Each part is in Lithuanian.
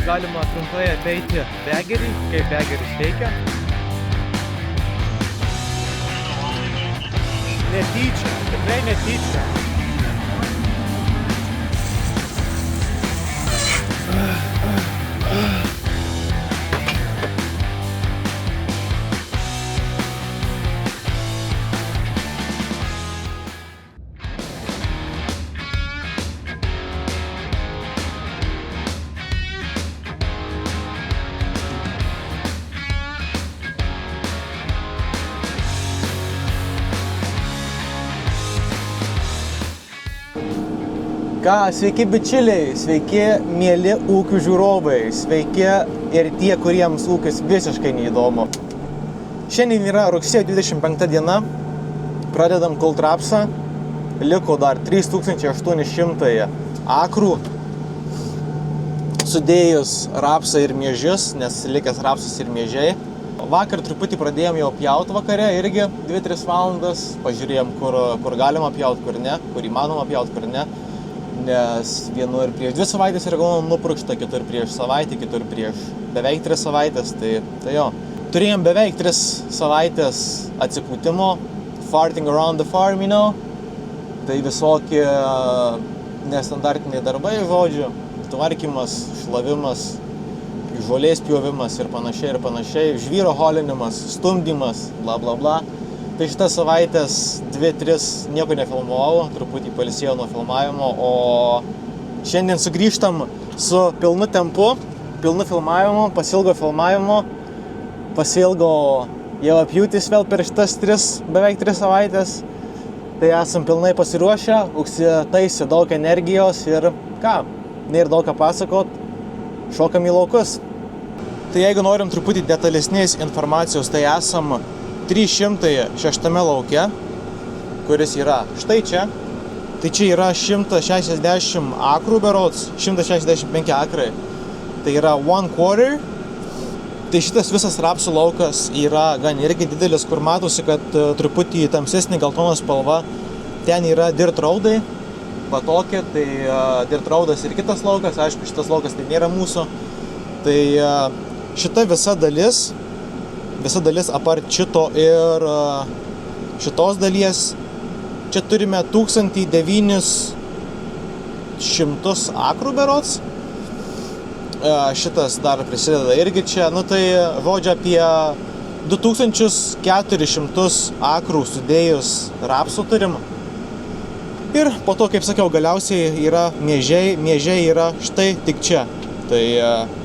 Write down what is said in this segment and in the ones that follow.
galima trumpai apeiti begerį, kaip begeris veikia. Netyčia, tikrai netyčia. Sveiki bičiuliai, sveiki mieli ūkių žiūrovai, sveiki ir tie, kuriems ūkis visiškai neįdomu. Šiandien yra rugsėjo 25 diena, pradedam kult rapsą, liko dar 3800 akrų, sudėjus rapsą ir miežius, nes likęs rapsas ir miežiai. Vakar truputį pradėjom jau pjaut vakare, irgi 2-3 valandas, pažiūrėjom, kur galima pjaut, kur ne, kur įmanoma pjaut, kur ne. Nes vienur prieš 2 savaitės yra nupurkšta, kitur prieš savaitę, kitur prieš beveik 3 savaitės. Tai jo. Turėjom beveik 3 savaitės atsikūtimo, farting around the farm, you know. Tai visokie nestandartiniai darbai, žodžiu, tvarkymas, šlavimas, žolės pjovimas ir panašiai, žvyro holinimas, stumdymas, bla bla bla. Tai šitas savaitės 2-3 nieko nefilmavau, truputį pailsėjau nuo filmavimo, o šiandien sugrįžtam su pilnu tempu, pilnu filmavimu, pasilgo jau apjūtis vėl per šitas beveik 3 savaitės. Tai esam pilnai pasiruošę, užsitaisė daug energijos ir ką, nėra daug ką pasakot, šokam į laukus. Tai jeigu norim truputį detalesnės informacijos, tai esam 306 lauke, kuris yra štai čia. Tai čia yra 160 akrų berods, 165 akrai. Tai yra 1/4. Tai šitas visas rapsų laukas yra gan irgi didelis, kur matosi, kad truputį tamsesnė geltona spalva. Ten yra dirt roadai, va tokie, tai dirt roadas ir kitas laukas, aišku, šitas laukas tai nėra mūsų. Tai šita visa dalis apart šito ir šitos dalies, čia turime 1900 akrų berods. Šitas dar prisideda irgi čia, nu tai žodžiu apie 2400 akrų sudėjus rapsų turim. Ir po to, kaip sakiau, galiausiai yra miežiai yra štai tik čia. Tai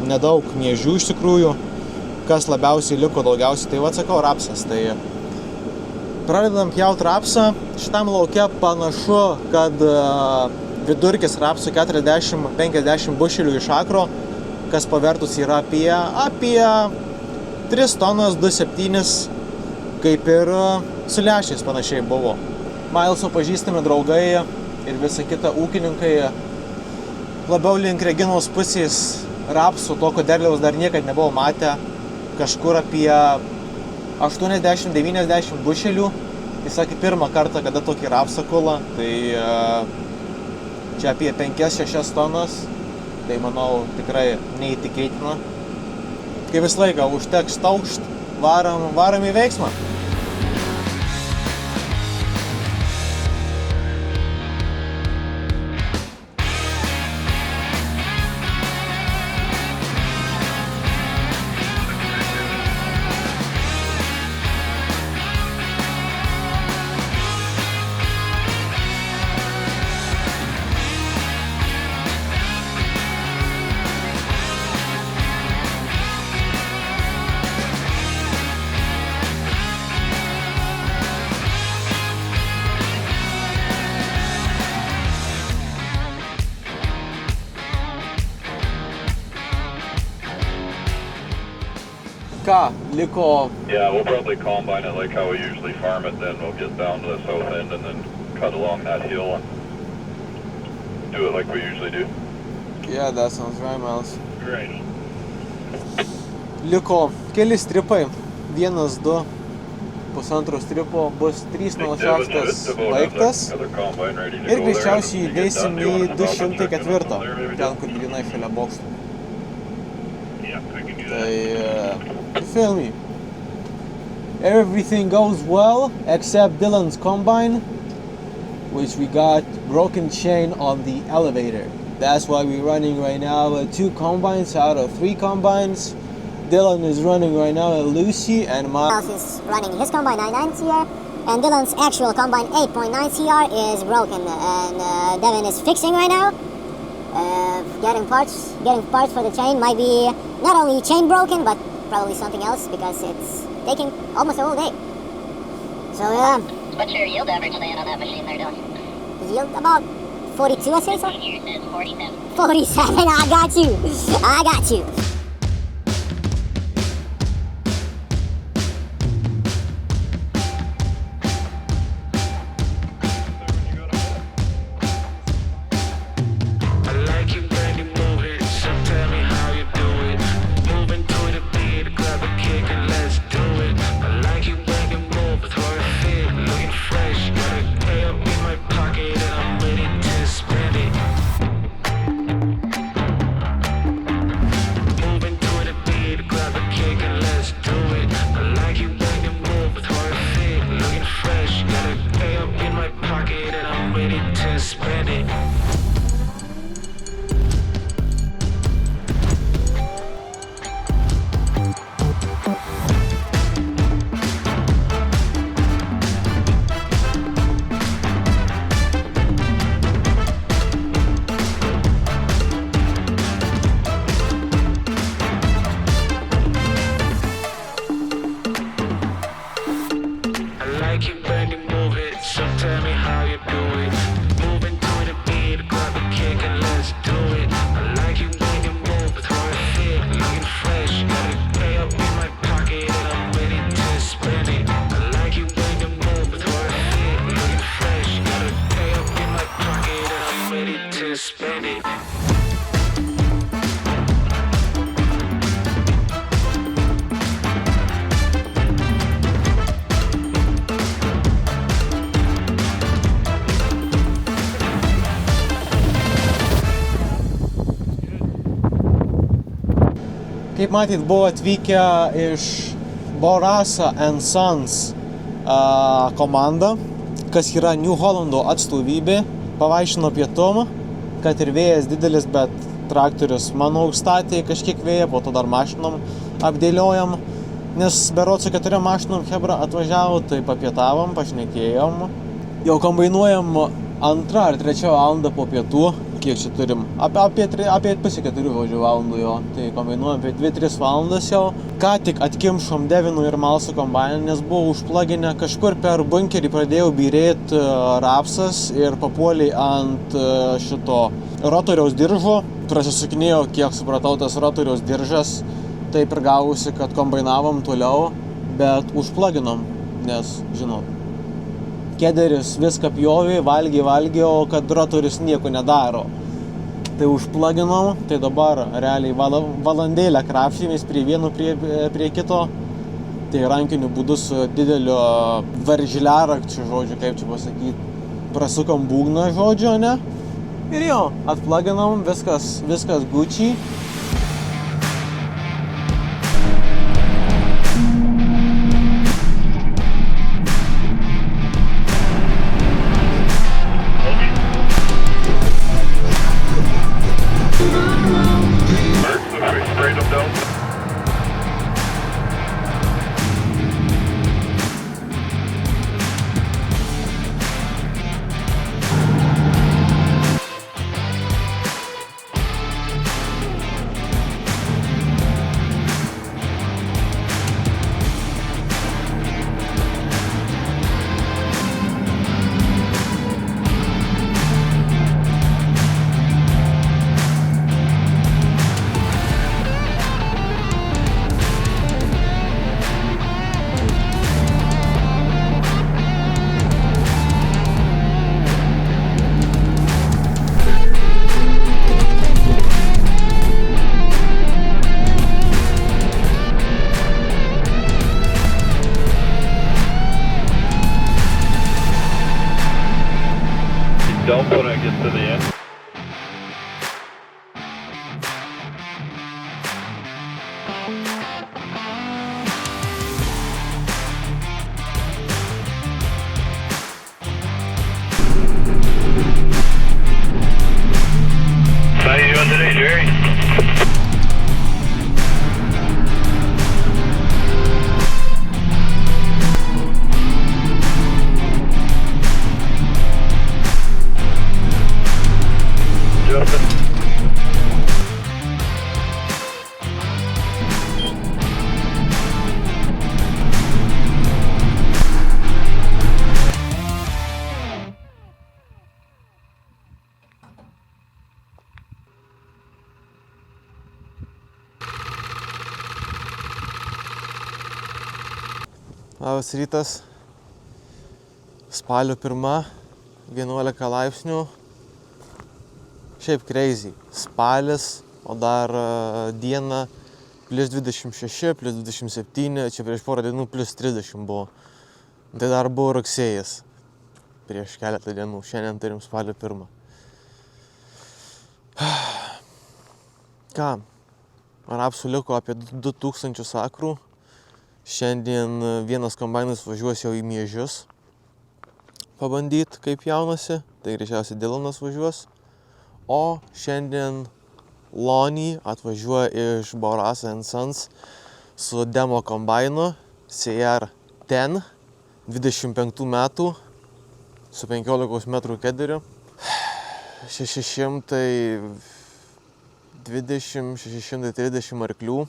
nedaug miežių iš tikrųjų. Kas labiausiai liko daugiausiai, tai atsakau, rapsas. Tai pradedam pjaut rapsą. Šitam lauke panašu, kad vidurkis rapsų 40-50 bušelių iš akro, kas pavertus yra apie 3 tonas 2,7, kaip ir su lęšiais panašiai buvo. Mailso pažįstami draugai ir visa kita ūkininkai labiau link Reginos pusės rapsų, tokio derliaus dar niekad nebuvo matę. Kažkur apie 80-90 bušelių. Jis sakė, pirmą kartą, kada tokį rapsą kula, tai čia apie 5-6 tonas. Tai manau tikrai neįtikėtina. Kaip visą laiką, užteks taukšt, varam į veiksmą. Ką, liko... Yeah, we'll probably combine it like how we usually farm it, then we'll get down to the south end and then cut along that hill and do it like we usually do. Yeah, that sounds right, Miles. Great. Liko keli stripai, 1, 2, pusantro stripo, bus 3 nuošaštas baigtas ir greičiausiai įdėsim į 204, ten kur grynai šalia boksų. Yeah, I can do that. You feel me? Everything goes well except Dylan's combine, which we got broken chain on the elevator. That's why we're running right now 2 combines out of 3 combines. Dylan is running right now a Lucy, and Miles is running his combine 99 CR, and Dylan's actual combine 8.9 CR is broken, and Devin is fixing right now, getting parts for the chain. Might be not only chain broken, but probably something else because it's taking almost a whole day. So yeah. What's your yield average saying on that machine there, Dylan? Yield about 42, I say so. Yours says 47. 47, I got you. Kaip matyt, buvo atvykę iš Bourassa & Sons komanda, kas yra New Hollando atstovybė. Pavaišino pietum, kad ir vėjas didelis, bet traktorius mano užstatė kažkiek vėją, po to dar mašinom apdėliojom, nes berods su 4 mašinom chebra atvažiavo, tai papietavom, pašnekėjom. Jau kombainuojam 2 ar 3 valandą po pietų, kiek čia turim, apie pusę 4 valandų jo, tai kombainuojam apie 2-3 valandas jau. Ką tik atkimšom Devino ir Malso kombainą, nes buvo užplaginę kažkur per bunkerį, pradėjau byrėti rapsas ir papuoliai ant šito rotoriaus diržo. Prasisukinėjo, kiek supratau, tas rotoriaus diržas, taip ir gavosi, kad kombainavom toliau, bet užplaginom, nes, žinot, kederis viską pjovė, valgė, o kad rotorius nieko nedaro. Tai užplaginom, tai dabar realiai valandėlę krapštėmės prie vieno prie kito. Tai rankiniu būdu su dideliu varžiliarakčiu, žodžiu, kaip čia pasakyti, prasukom būgną, žodžiu, ne? Ir jo, atplaginom, viskas Gucci. Don't when it gets to the end. Labas rytas. Spalio 1, 11 laipsnių. Šiaip crazy. Spalis, o dar diena plus 26, plus 27, čia prieš porą dienų plus 30 buvo. Tai dar buvo rugsėjas. Prieš keletą dienų. Šiandien turim spalio 1. Ką? Rapsų liko apie 2000 akrų. Šiandien vienas kombainas važiuos jau į Miežius. Pabandyt, kaip jaunasi. Tai greičiausiai Dylanas važiuos. O šiandien Lonnie atvažiuoja iš Boras & Sons su demo kombainu CR10 25 metų su 15 metrų kederiu. 620-630 arklių.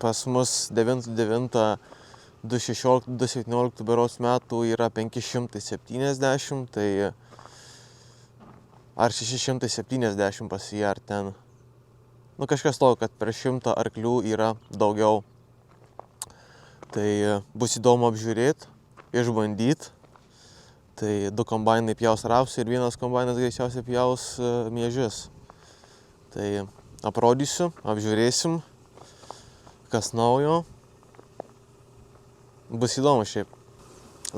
Pas mus 9.9.2016-2017 berods metų yra 570, tai ar 670 pas jį ar ten. Nu kažkas to, kad per 100 arklių yra daugiau. Tai bus įdomu apžiūrėti, išbandyti. Tai 2 kombainai pjaus rapsų ir vienas kombainas greičiausiai pjaus Miežius. Tai aprodysiu, apžiūrėsim, kas naujo. Bus įdomu šiaip.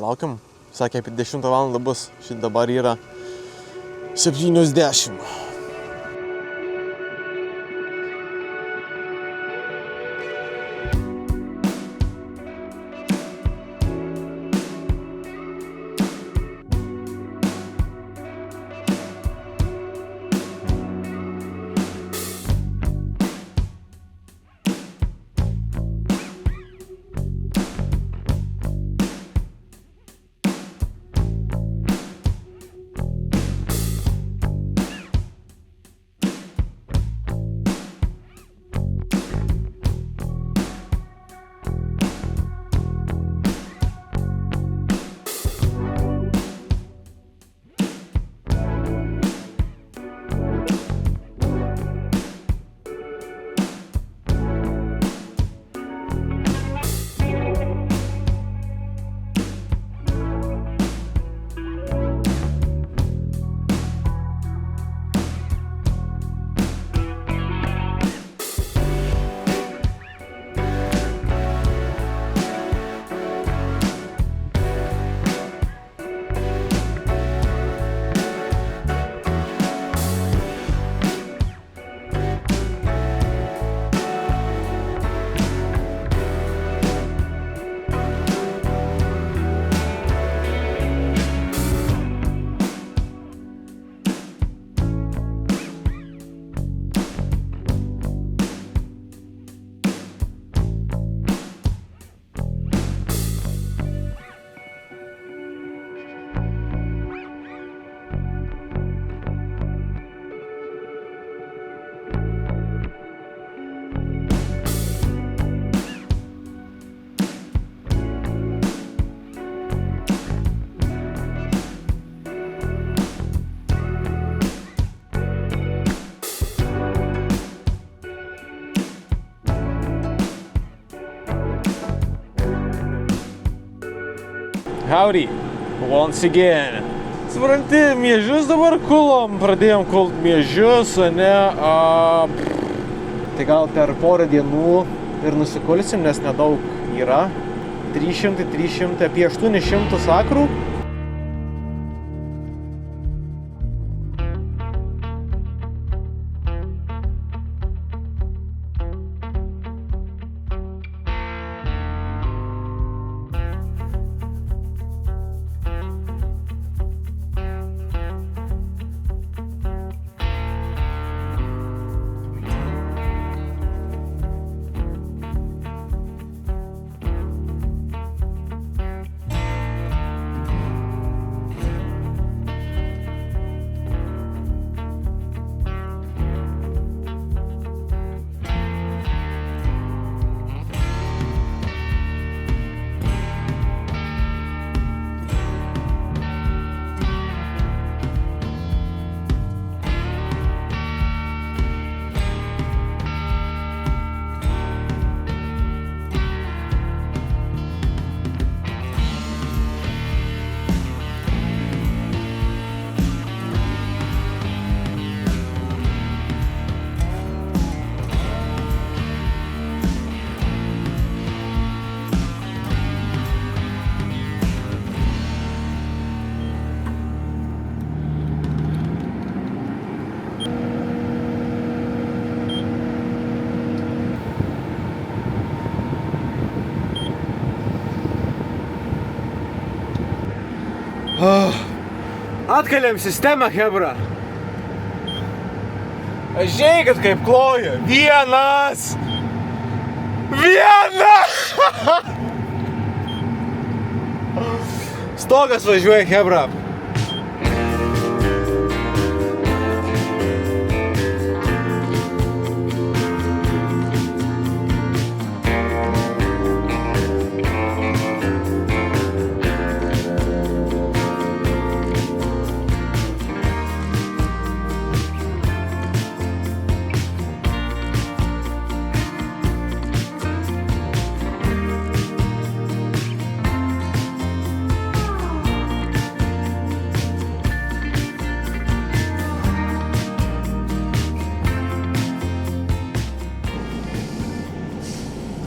Laukiam. Sakė, apie 10 valandą bus. Šit dabar yra 7:10. Howdy, once again. Supranti, Miežius dabar kulom, pradėjom kult Miežius, ne? Tai gal per porą dienų ir nusikulsim, nes nedaug yra. 300, apie 800 akrų. Atkaliam sistemą, hebra. Aš žiūrėkit, kaip kloja. Vienas! Stogas važiuoja, hebra.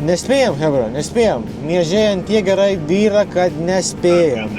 Nespėjam, hebra, nespėjam. Miežiai ant tiek gerai vyra, kad nespėjam.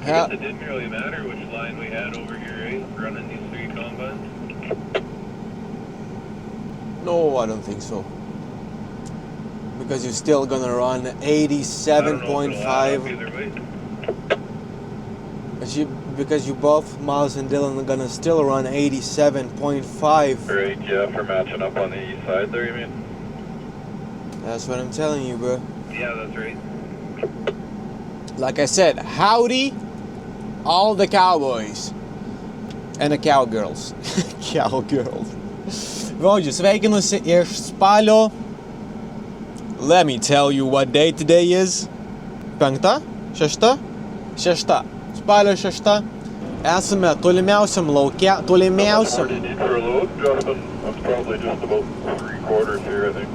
I guess it didn't really matter which line we had over here, right? Running these 3 combines. No, I don't think so. Because you're still gonna run 87.5. Because you both, Miles and Dylan, are gonna still run 87.5. Right, yeah, for matching up on the east side there, you mean? That's what I'm telling you, bro. Yeah, that's right. Like I said, howdy, all the cowboys. And the cowgirls. Cowgirls. Žodžiu, sveikinusi iš spalio. Let me tell you what day today is. 5? 6? 6. Spalio 6. Esame tolimiausiam lauke. Tolimiausiam. What did you need for a load, Justin? That's probably just about 3/4 here, I think.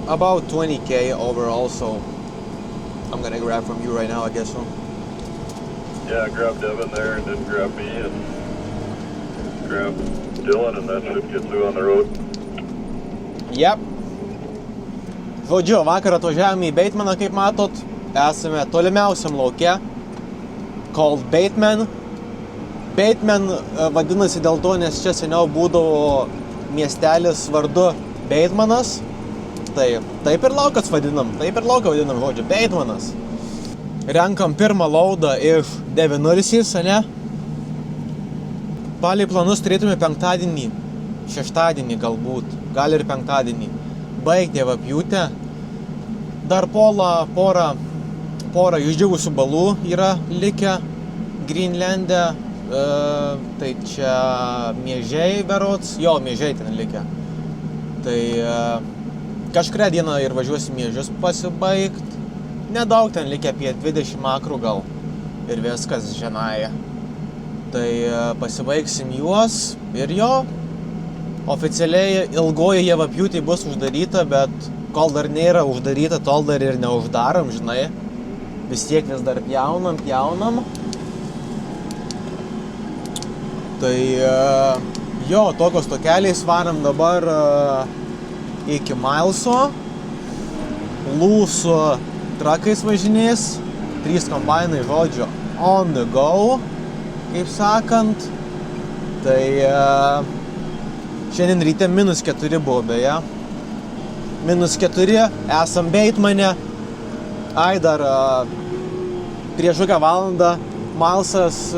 About 20k overall, so I'm gonna grab from you right now, I guess so. Yeah, grab Devin there and then grab me and grab Dylan and that should get through on the road. Yep. Žodžiu, vakar atvažiavome į Baitemaną, kaip matot. Esame tolimiausiam lauke. Called Bateman. Bateman vadinasi dėl to, nes čia seniau būdavo miestelis vardu Batemanas. Taip ir laukas vadinam, žodžiu, Batemanas. Renkam pirmą laudą iš 9-0, ne? Palei planus turėtume penktadienį, šeštadienį galbūt, gal ir penktadienį. Baigti evapjūtę. Dar porą išdžiūvusių balų yra likę Greenlande. Tai čia Miežiai berods, jo, Miežiai ten likę. Tai kažkurią dieną ir važiuosim Miežius pasibaigt. Nedaug ten likę apie 20 makrų gal. Ir viskas žinai. Tai pasibaigsim juos ir jo. Oficialiai ilgoji javapjūtė bus uždaryta, bet kol dar nėra uždaryta, tol dar ir neuždarom, žinai. Vis tiek vis dar pjaunam. Tai jo, tokios tokeliais varam dabar iki Mileso. Lūsų trakais važinės. 3 kombainai, žodžiu, on the go, kaip sakant. Tai šiandien ryte -4 buvo beje. -4, esam Batemane. Ai, dar prieš kokią valandą Milesas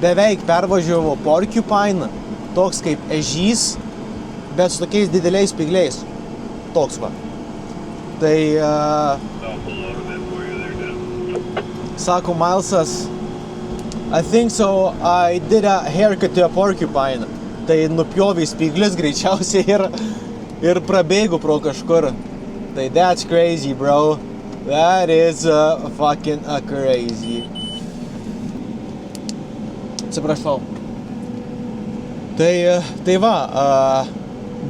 beveik pervažiavo Porcupine, toks kaip ežys, bet su tokiais dideliais spygliais. toks va. Tai, I'll pull over then for you there, Tim. sako Milesas, I think so, I did a haircut to a porcupine. Tai nupjovė spyglius greičiausiai ir prabėgo pro kažkur. Tai that's crazy, bro. That is fucking crazy. Atsiprašau. Tai va,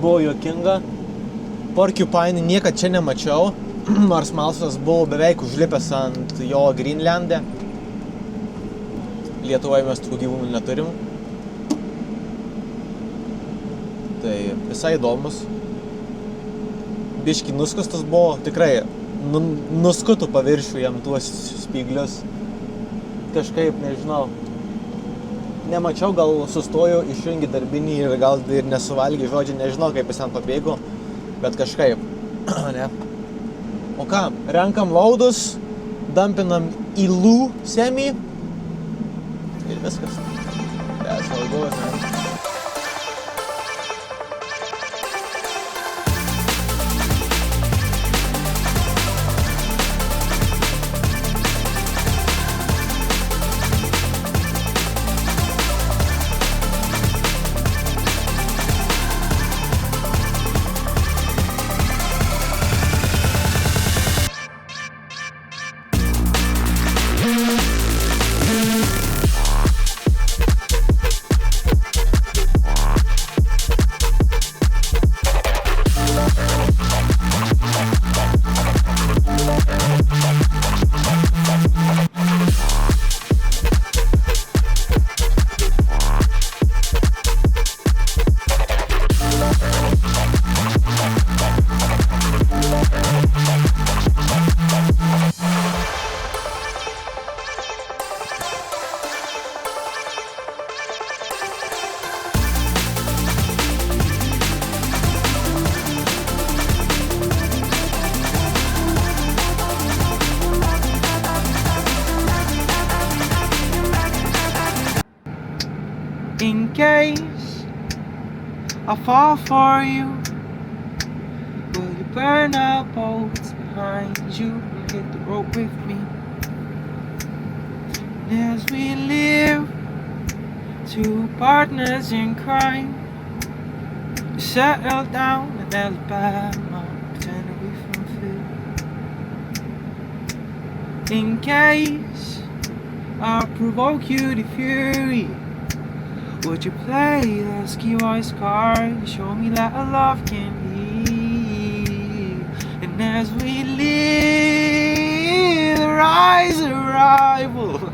buvo juokinga. Porcupine niekad čia nemačiau, nors Milesas buvo beveik užlipęs ant jo Greenlande. Lietuvoje mes tokių gyvūnų neturim. Tai visai įdomus. Biški nuskustas buvo, tikrai nuskutų paviršių jam tuos spyglius. Kažkaip, nežinau. Nemačiau, gal sustojo, išjungė darbinį ir gal ir nesuvalgė, žodžiu, nežinau, kaip jis ten pabėgo, bet kažkaip, ne. O ką, renkam laudus, dampinam į lų semį ir viskas. That's how it goes, man. In case I fall for you, will you burn out boats behind you and hit the road with me? And as we live, two partners in crime, we settle down in Alabama, pretending we from Philly. In case I provoke you to fury, would you play the ski voice card? Show me that a love can be. And as we live, the rise of rival.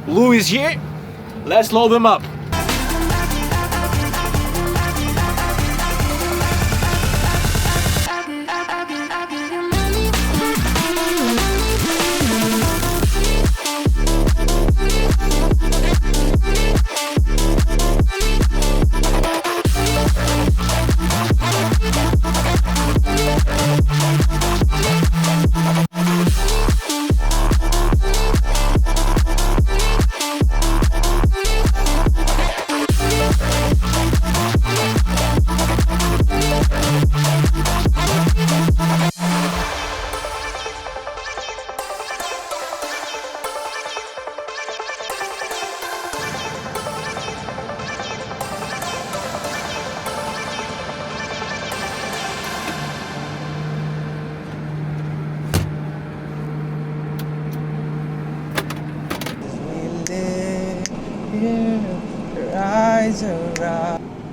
Lou is here. Let's load them up.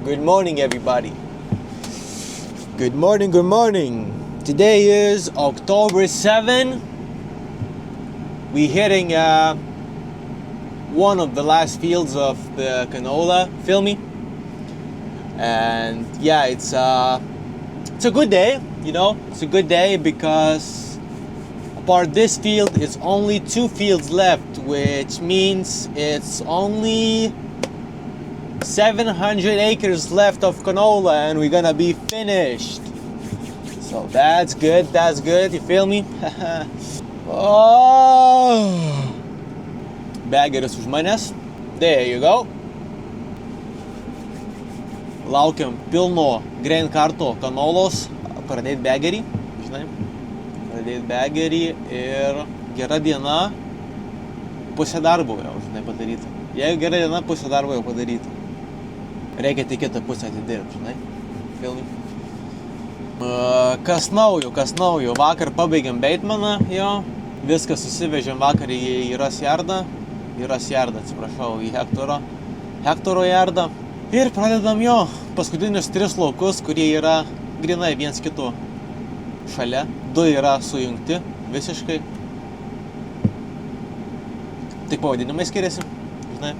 Good morning, everybody. Good morning, good morning. Today is October 7. We're hitting one of the last fields of the canola filming. And yeah, it's a good day, you know. It's a good day because apart this field, it's only 2 fields left, which means it's only 700 acres left of canola and we're gonna be finished. So that's good, you feel me? Oh, Begeris už manęs. There you go. laukiam pilno grain karto kanolos, pradėti begerį, žinai, ir gera diena, pusė darbo jau, žinai, padaryta. Jeigu gera diena, pusė darbo jau padaryta. Reikia tik kitą pusę atidirbti, žinai, filmai. Kas naujo, vakar pabaigėm Baitemaną, jo, viską susivežėm vakar į Rasjardą, į Hektoro jardą. Ir pradedam jo paskutinius 3 laukus, kurie yra grinai viens kito šalia. 2 yra sujungti visiškai. Tik pavadinimai skiriasi, žinai.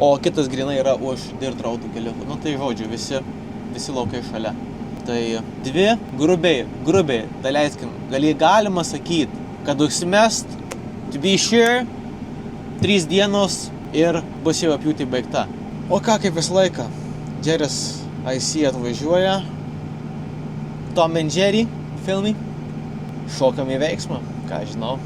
O kitas grinai yra už dirt roadų keliukų. Nu tai žodžiu, visi laukai šalia. Tai 2 grubiai, daleiskim, galima sakyti, kad užsimest, to be sure, 3 dienos ir bus jau apjūti baigta. O ką, kaip visą laiką, Jerry's IC atvažiuoja, Tom and Jerry filmai, šokam į veiksmą, ką žinau.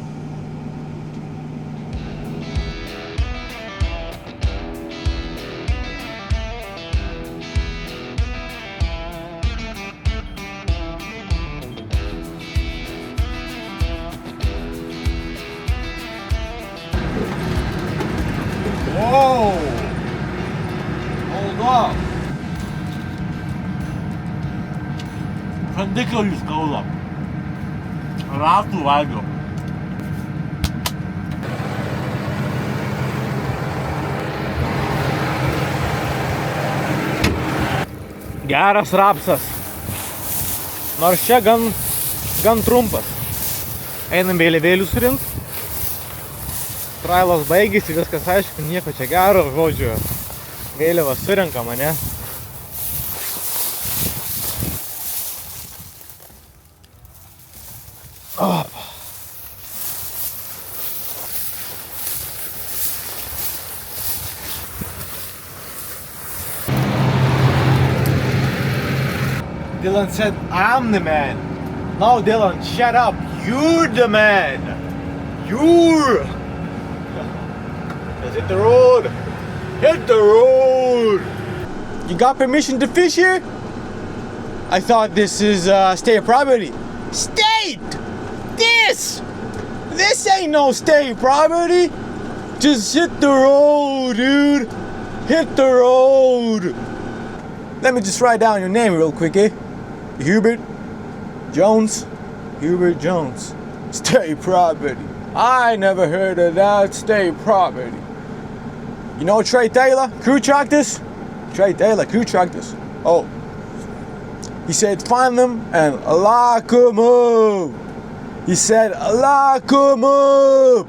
Whoa! Hold up! Žandikliui skauda. Ratų valgiau. Geras rapsas. Nors čia gan trumpas. Einam vėliavėlių surinkt. Trailas baigėsi, viskas aišku, nieko čia gero, žodžiu, vėliavas surenkam, ane? Opa. Dylan said, I'm the man. No, Dylan, shut up. You're the man. You're. Let's hit the road. Hit the road. You got permission to fish here? I thought this is state property. State! This ain't no state property. Just hit the road, dude. Hit the road. Let me just write down your name real quick, eh? Hubert Jones. Hubert Jones. State property. I never heard of that state property. You know Trey Taylor, crew tractors? Trey Taylor, crew tractors. Oh. He said find them and lock them up. He said lock them up.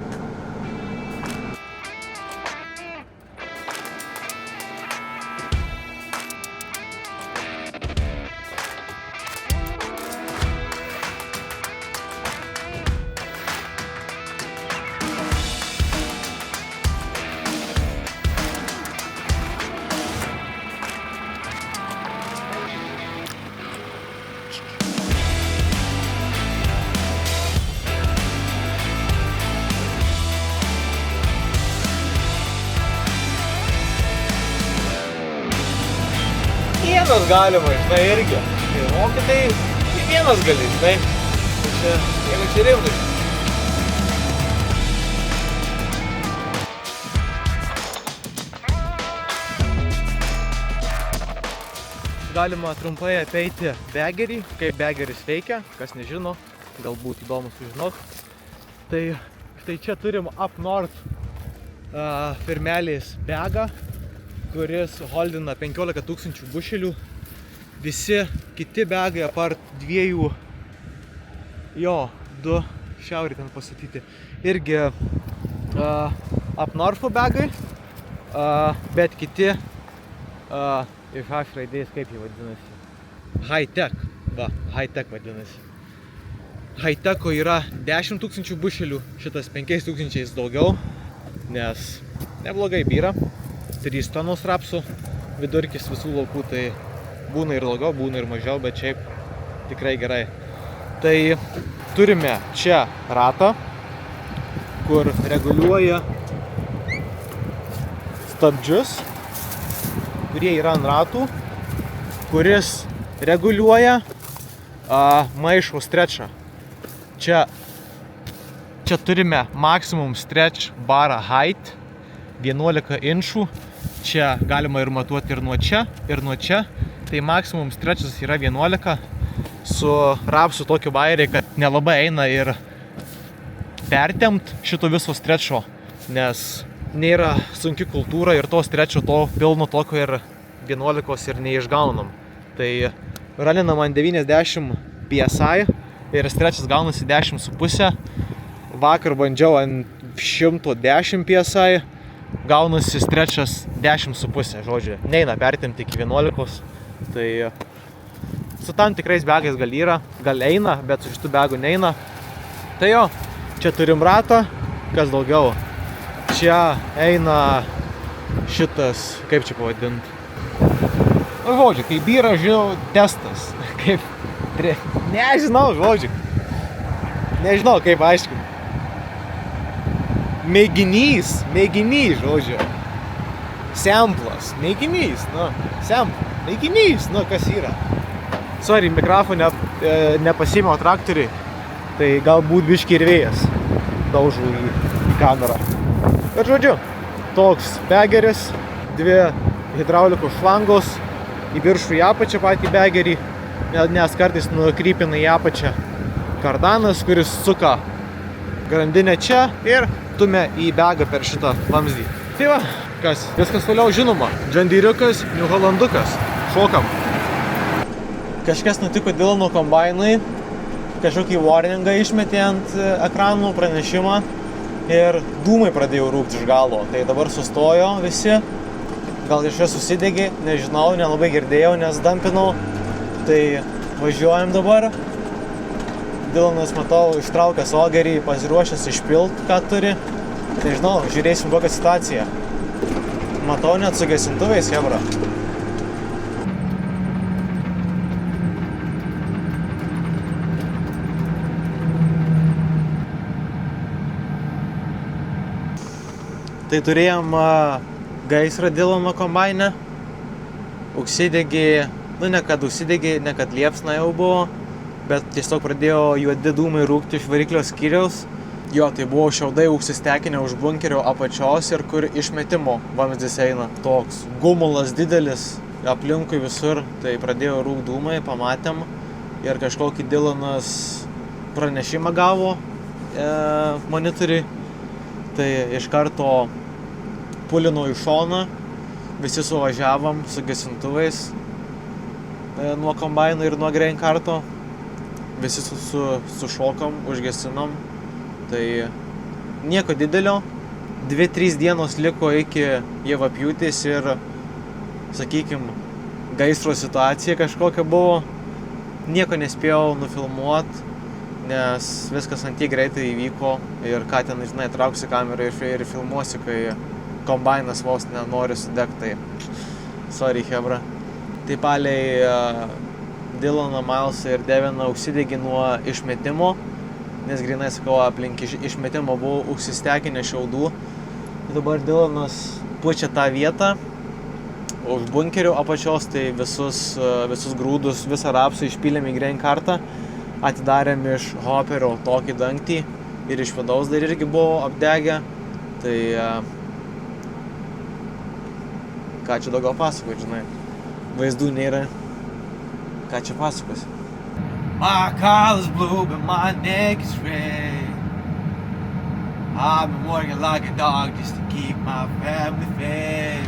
Vienas galima, žinai, irgi. Ir mokytai, vienas gali, žinai. Jeigu čia rimtai. Galima trumpai apeiti begerį, kaip begeris veikia, kas nežino, galbūt įdomu sužinot. Tai štai čia turim Up North firmelės begą, kuris holdina 15 000 bušelių. Visi kiti begai apart 2, 2 šiaurį ten pastatyti, irgi Up North begai, bet kiti iš H raidės, kaip jį vadinasi, High-Tech, High-Tech vadinasi. High-Techo yra 10 000 bušelių, šitas 5 000 daugiau, nes neblogai byra. 3 tonos rapsų vidurkis visų laukų, tai būna ir daugiau, būna ir mažiau, bet šiaip tikrai gerai. Tai turime čia ratą, kur reguliuoja stabdžius. kurie yra ant ratų, kuris reguliuoja maišo stretchą. Čia turime maximum stretch bar height 11 inčų. Čia galima ir matuoti ir nuo čia. Tai maksimum stretchas yra 11. Su rapsu tokiu bairiai, kad nelabai eina ir pertempt šito viso stretcho, nes nėra sunki kultūra ir to stretcho to pilno tokio ir 11 ir neišgaunam. Tai ralinam ant 90 PSI ir stretchas gaunasi 10,5. Vakar bandžiau ant 110 PSI. Gaunasi stretchas 10,5, žodžiu, neina pertemti iki 11, tai su tam tikrais begais gal eina, bet su šitų begų neina. Tai jo, čia turim ratą, kas daugiau. Čia eina šitas, kaip čia pavadinti. Žodžiu, kaip yra, žinau, testas, nežinau, kaip aiškinti. Mėginys, žodžiu. Samplas, mėginys, kas yra. Sorry, mikrofoną nepasiėmiau traktoriui, tai galbūt biškį ir vėjas daužau į kamerą. Bet žodžiu, toks begeris, 2 hidraulikos šlangos, į viršų į apačią patį begerį, nes kartais nukrypina į apačią kardanas, kuris suka grandinę čia ir stumia į begą per šitą vamzdį. Tai va, viskas toliau žinoma. Džandyriukas, New Hollandukas. Šokam. Kažkas nutiko Dylano kombainui, kažkokį warningą išmetė ant ekranų pranešimą ir dūmai pradėjo rūkti iš galo. Tai dabar sustojo visi, gal kažkas susidegė, nežinau, nelabai girdėjau, nes dampinau. Tai važiuojam dabar. Dylanas, matau, ištraukęs ogerį, pasiruošęs išpilt, ką turi. Nežinau, žiūrėsim kokią situaciją. Matau net su gesintuvais, hebra. Tai turėjom gaisrą Dylano kombaine. Užsidegė, ne kad liepsna jau buvo, bet tiesiog pradėjo juodi dūmai rūkti iš variklio skyriaus. Jo, tai buvo šiaudai užsistekinę už bunkerio apačios ir kur išmetimo vamzdis eina. Toks gumulas didelis aplinkui visur, tai pradėjo rūkti dūmai, pamatėm ir kažkokį Dylanas pranešimą gavo monitoriui. Tai iš karto pulino į šoną, visi suvažiavom su gesintuvais nuo kombaino ir nuo grain karto. Visi sušokom, užgesinom, tai nieko didelio. 2-3 dienos liko iki javapjūtės ir, sakykim, gaisro situacija kažkokia buvo. Nieko nespėjau nufilmuoti, nes viskas ant tiek greitai įvyko ir ką ten, žinai, trauksiu kamerą ir filmuosiu, kai kombainas vos nenori sudegti, tai sorry, hebra. Tai paliai Dylaną, Milesą ir Deviną užsidegė nuo išmetimo, nes grinai, sakau, aplink išmetimo buvo užsistekinę šiaudų. Dabar Dylanas pučia tą vietą, už bunkerio apačios, tai visus grūdus, visą rapsą išpylėm į grain kartą, atidarėm iš hoperio tokį dangtį ir iš vidaus dar irgi buvo apdegę. Tai ką čia daugiau pasakoti, žinai, vaizdų nėra. Ką čia pasakosi? My collar's blue, but my neck is red. I've been working like a dog just to keep my family fed.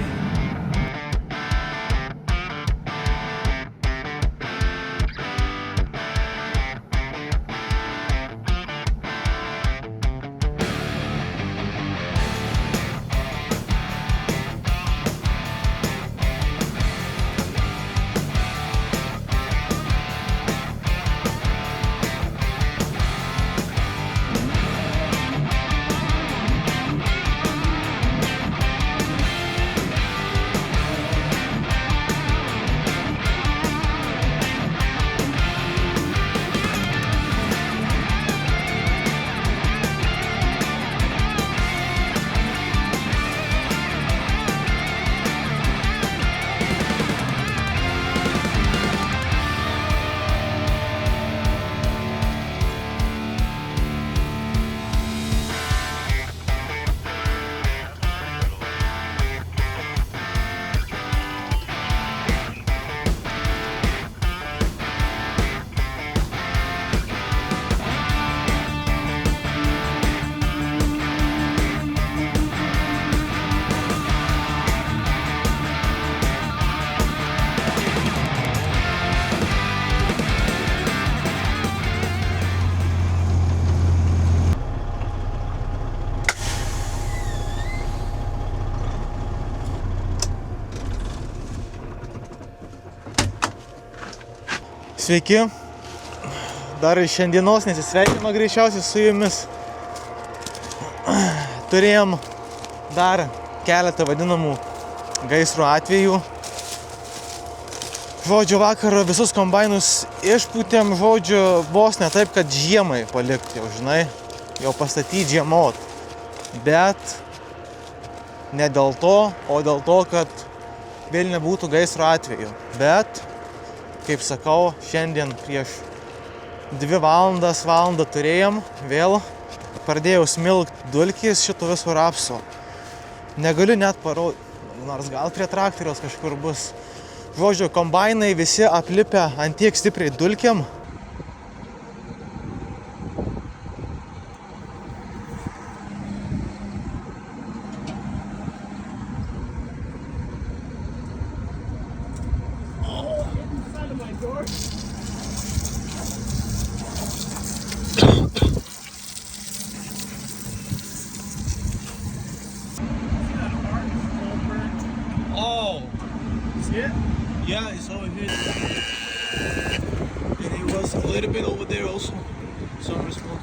Sveiki. Dar iš šiandienos nesisveikino greičiausiai su jumis. Turėjom dar keletą vadinamų gaisrų atvejų. Žodžiu, vakar visus kombainus išpūtėm, žodžiu, vos ne taip, kad žiemai palikti, jau žinai, jau pastatyti žiemot. Bet ne dėl to, o dėl to, kad vėl nebūtų gaisro atveju. Bet, kaip sakau, šiandien prieš 2 valandą turėjom, vėl pradėjau smilkt dulkis šito viso rapso. Negaliu net parodyti, nors gal prie traktoriaus kažkur bus. Žodžiu, kombainai visi aplipę ant tiek stipriai dulkiam. Oh, see it? Yeah, it's over here. And it was a little bit over there also. Some smoke.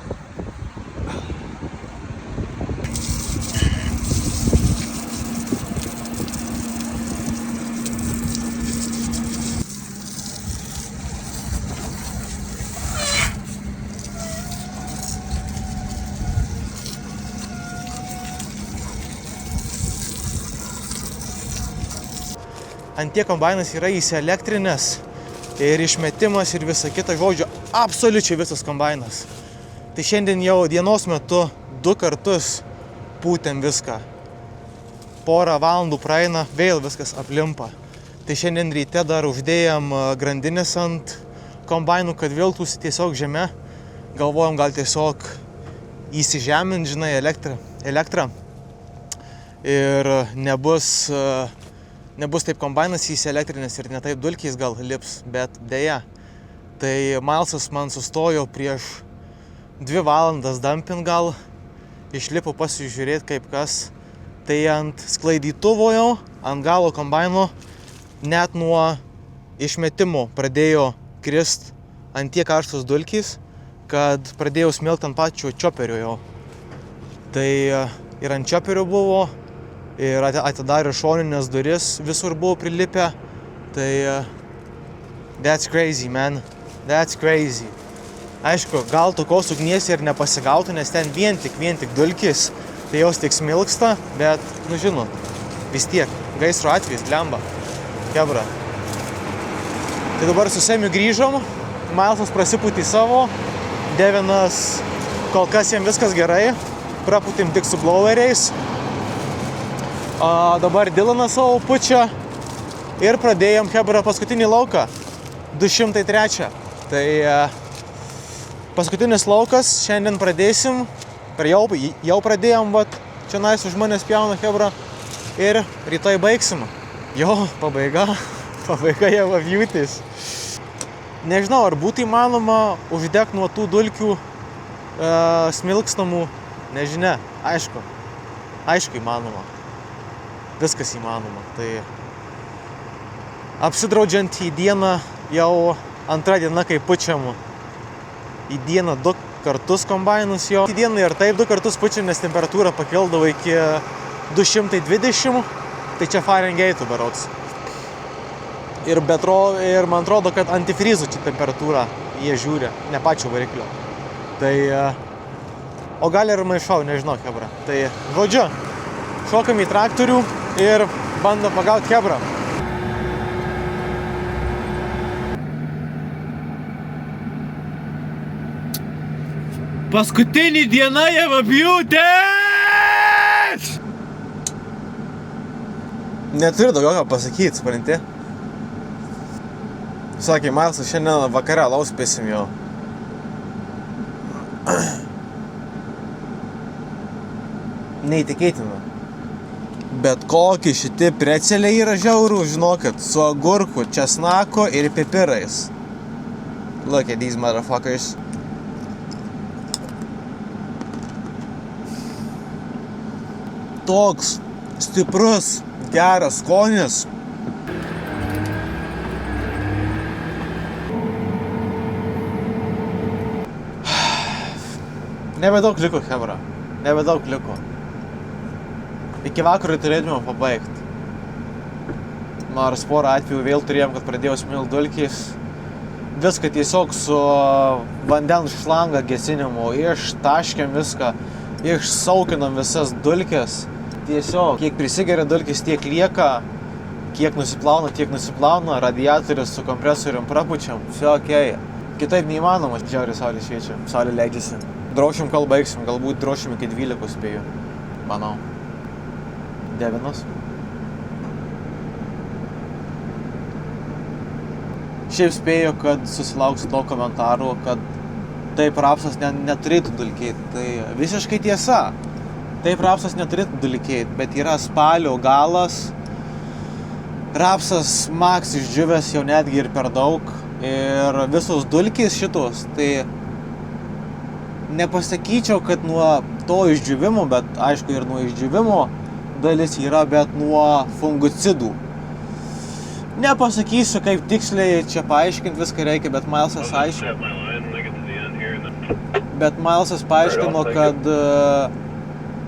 Antie kombainas yra įsielektrinęs ir išmetimas ir visa kita, žodžiu, absoliučiai visas kombainas. Tai šiandien jau dienos metu 2 kartus pūtėm viską. Porą valandų praeina, vėl viskas aplimpa. Tai šiandien ryte dar uždėjom grandinės ant kombainų, kad viltųsi tiesiog žeme. Galvojom gal tiesiog įsižemint, žinai, elektrą. Ir nebus taip kombainas įsielektrinęs ir netaip dulkiais gal lips, bet deja. Tai Milesas man sustojo prieš 2 valandas dampint gal, išlipo pasižiūrėti kaip kas. Tai ant sklaidytuvo jau, ant galo kombaino, net nuo išmetimo pradėjo krist ant tiek karštos dulkys, kad pradėjau smilkt ant pačio čioperio jau. Tai ir ant čioperio buvo, ir atidarė šoninės duris, visur buvo prilipę. Tai that's crazy, man. That's crazy. Aišku, gal tokios ugnies ir nepasigautų, nes ten vien tik dulkis, tai jos tik smilksta, bet, nu žinot, vis tiek, gaisro atvejis, blemba, kebra. Tai dabar su Semiu grįžom, Milesas prasipūtė savo, Devinas, kol kas jam viskas gerai, prapūtėm tik su bloweriais. Dabar Dylanas savo pučia ir pradėjom kebra paskutinį lauką, 203. Tai paskutinis laukas, šiandien pradėsim, jau pradėjom, vat, čia nais už manęs pjauna kebra ir rytoj baigsim. Jo, pabaiga jau avjūtis. Nežinau, ar būtų įmanoma uždegti nuo tų dulkių smilkstamų, nežinia, aišku įmanoma. Viskas įmanoma. Tai apsidraudžiant į dieną, jau 2 diena, kai pučiam į dieną 2 kartus kombainus jo. Į dieną ir taip 2 kartus pučiam, nes temperatūra pakildavo iki 220, tai čia Fahrenheitų berods. Ir man atrodo, kad antifrizų čia temperatūra jie žiūri, ne pačio variklio. Tai, o gal ir maišau, nežinau, kebra. Tai, žodžiu, šokam į traktorių ir bandom pagauti kebrą. Paskutinį dieną jau apjūtės! Neturiu daugiau ką pasakyti, supranti? Sakė, Milesas, šiandien vakare alaus spėsim jau. Neįtikėtina. Bet kokie šitie preceliai yra žiaurų, žinokit, su agurku, česnako ir pipirais. Look at these motherfuckers. Toks stiprus, geras skonis. Nebedaug liko, chebra. Nebedaug liko. Iki vakaro turėtume pabaigti. Nors porą atvejų vėl turėjom, kad pradėjau smilt dulkės. Viską tiesiog su vandens šlanga gesinimu. Ištaškėm viską. Išsaukinam visas dulkės. Tiesiog, kiek prisigeria dulkės, tiek lieka. Kiek nusiplauna. Radiatorius su kompresorium prapučiam. Все okei. Kitaip neįmanoma, žiauriai saulė šviečia. Saulė leidžiasi. Drošim, kol baigsim. Galbūt drošim iki 12 spėju. Manau. 9. Šiaip spėju, kad susilauksiu to komentarų, kad taip rapsas neturėtų dulkėti. Tai visiškai tiesa. Taip rapsas neturėtų dulkėti, bet yra spalio galas. Rapsas maks išdžiūvęs jau netgi ir per daug. Ir visos dulkės šitos, tai nepasakyčiau, kad nuo to išdžiūvimo, bet aišku ir nuo išdžiūvimo dalis yra, bet nuo fungicidų. Nepasakysiu, kaip tiksliai čia paaiškinti viską reikia, bet Milesas paaiškino, kad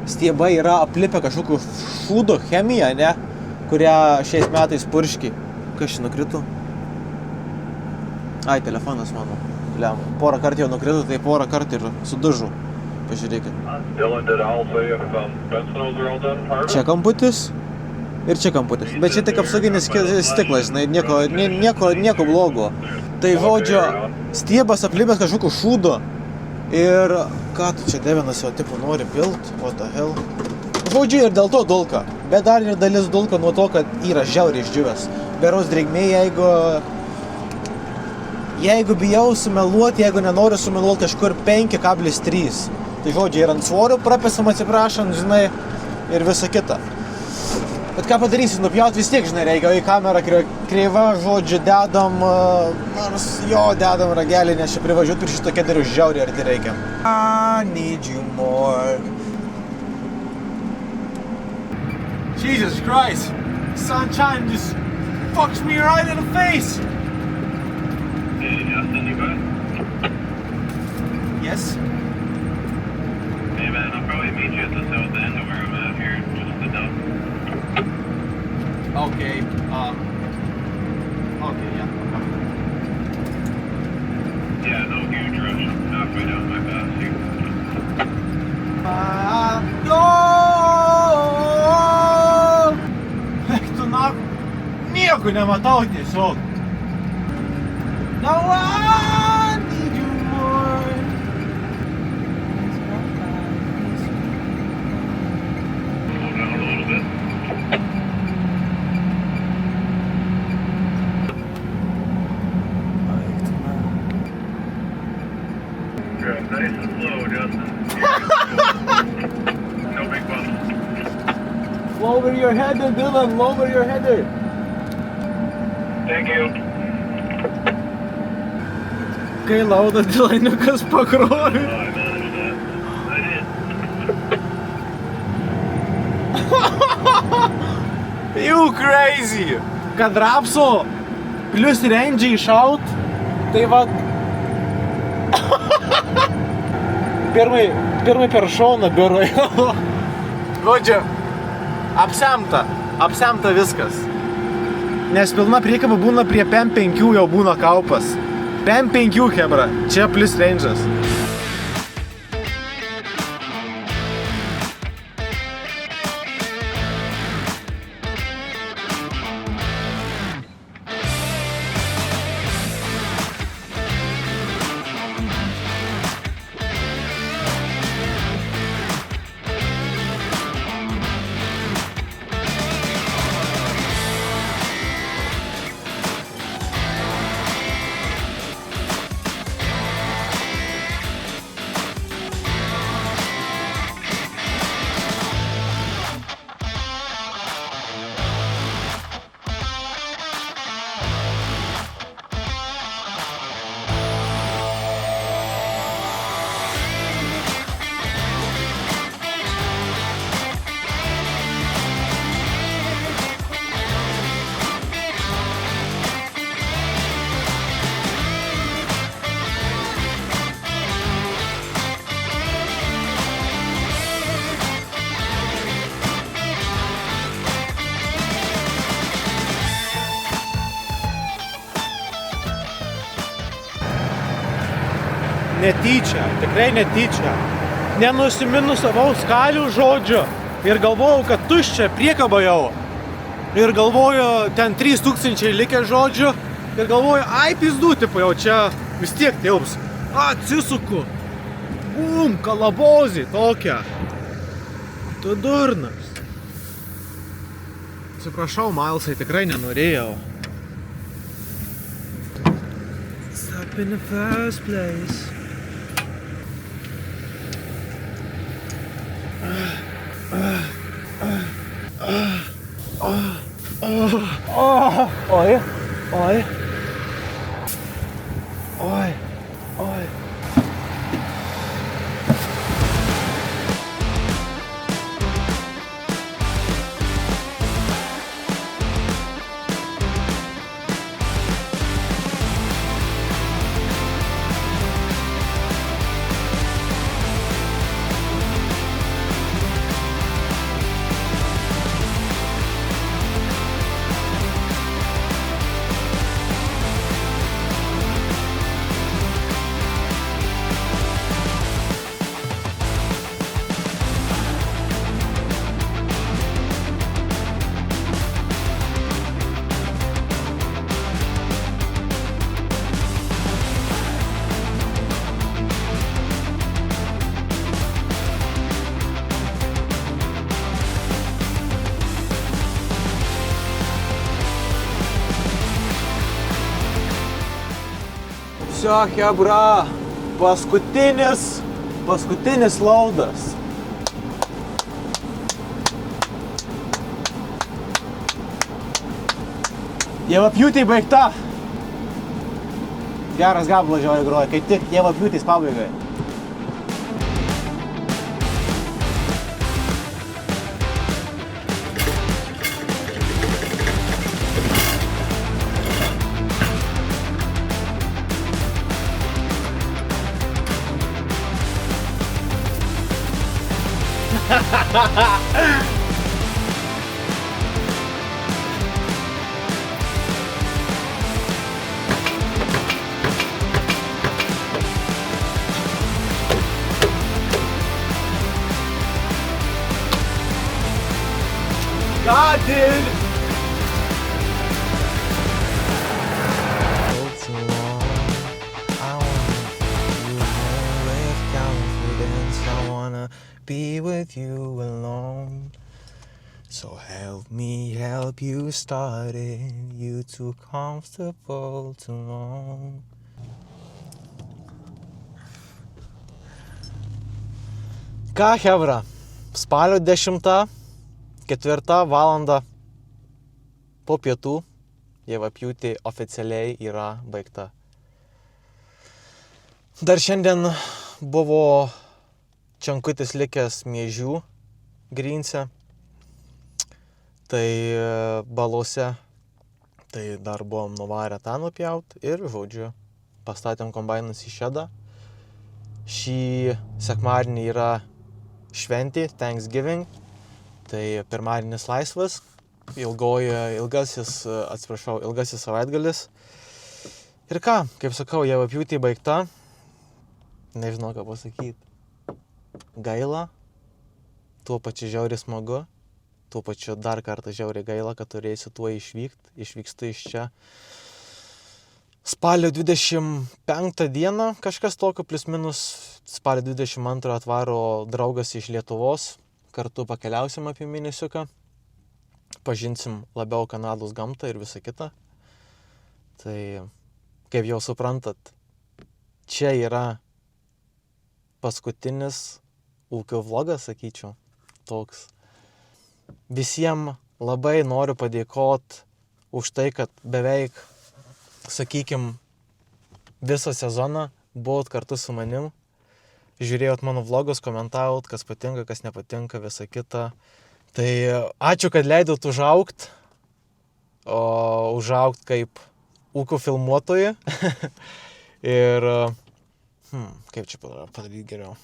stiebai yra aplipę kažkokiu šūdo chemiją, ne, kurią šiais metais purški. Kas čia nukrito? Ai, telefonas mano. Porą kartų jau nukrito, tai porą kartų ir sudužu. Pažiūrėkit. Čia kamputis ir čia kamputis. Bet čia tik apsauginis stiklas, žinai, nieko blogo. Tai žodžio, stiebas aplipęs kažkokiu šūdu. Ir ką tu čia Devinas jau tipo nori pilt? What the hell? Žodžiu, ir dėl to dulka. Bet dar ir dalis dulka nuo to, kad yra žiauriai išdžiūvęs. Beros drėgmė, jeigu bijau sumeluoti, jeigu nenoriu sumeluoti, kažkur 5,3. Tai žodžiu, ir ant svorio prapesam, atsiprašant, žinai, ir visa kita. Bet ką padarysi, nupjaut vis tiek, žinai, reikia, o į kamerą kreiva, žodžiu, dedam ragelį, nes čia privažiuot prie šito kederių žiauriai arti reikia. I need you more. Jesus Christ, sunshine just fucks me right in the face. Hey, Justin, you good? Yes? Hey, man, I'll probably meet you at the south end of where I'm at here, just the dump. Okay, yeah. Yeah, no huge rush. I'm halfway down my path here. Tu nieko nematau tiesiog. Now I need you more. Slow down a little bit. Drive nice and slow, Justin. No big bumps. Lower your header, Dylan, lower your header. Thank you. Kai lauda Dylaniukas pakrovė. Oh, I managed that. I did. You crazy! Kad rapso plius rendžiai išaut, tai va... Pirmai per šoną biurai. Žodžiu, apsemta viskas. Nes pilna priekaba būna prie PM5 jau būna kaupas. PM5 hebra, čia plius range'as. netyčia, tikrai netyčia. Nenusiminusavau skalių žodžiu ir galvojau, kad tuščia priekaba jau. Ir galvoju, ten 3000 likę žodžių ir galvoju, ai pizdu, tipo jau čia vis tiek tilps. Atsisuku. Bum, kalabozį tokia. Tu durnas. Atsiprašau, Milesai, tikrai nenorėjau. Stop in the first place. Oi, oi. Oi, oi. Vsio, hebra, paskutinis laudas. Javapjūtė baigta. Geras gabalas žiauriai groja, kai tik javapjūtės pabaigai. God, dude! Be with you alone. So help me help you start it. You too comfortable too long. Ką, hebra, spalio 10, 4 valanda po pietų javapjūtė oficialiai yra baigta. Dar šiandien buvo čankutis likęs miežių grynse, tai balose, tai dar buvom nuvarę tą nupjaut ir, žodžiu, pastatėm kombainus į šedą. Šį sekmadienį yra šventė, Thanksgiving, tai pirmadienis laisvas, ilgasis savaitgalis. Ir ką, kaip sakau, javapjūtė baigta, nežinau ką pasakyti. Gaila, tuo pačiu žiauriai smagu, tuo pačiu dar kartą žiauriai gaila, kad turėsiu tuo išvykstu iš čia. Spalio 25 dieną, kažkas tokio plius minus, spalio 22 atvaro draugas iš Lietuvos, kartu pakeliausim apie mėnesiuką, pažinsim labiau Kanados gamtą ir visą kitą. Tai, kaip jau suprantat, čia yra paskutinis ūkio vlogas, sakyčiau, toks. Visiems labai noriu padėkoti už tai, kad beveik, sakykim, visą sezoną buvot kartu su manim, žiūrėjot mano vlogus, komentavot, kas patinka, kas nepatinka, visą kitą. Tai ačiū, kad leidot užaugt, užaugt kaip ūkio filmuotojai. Ir kaip čia padaryti geriau?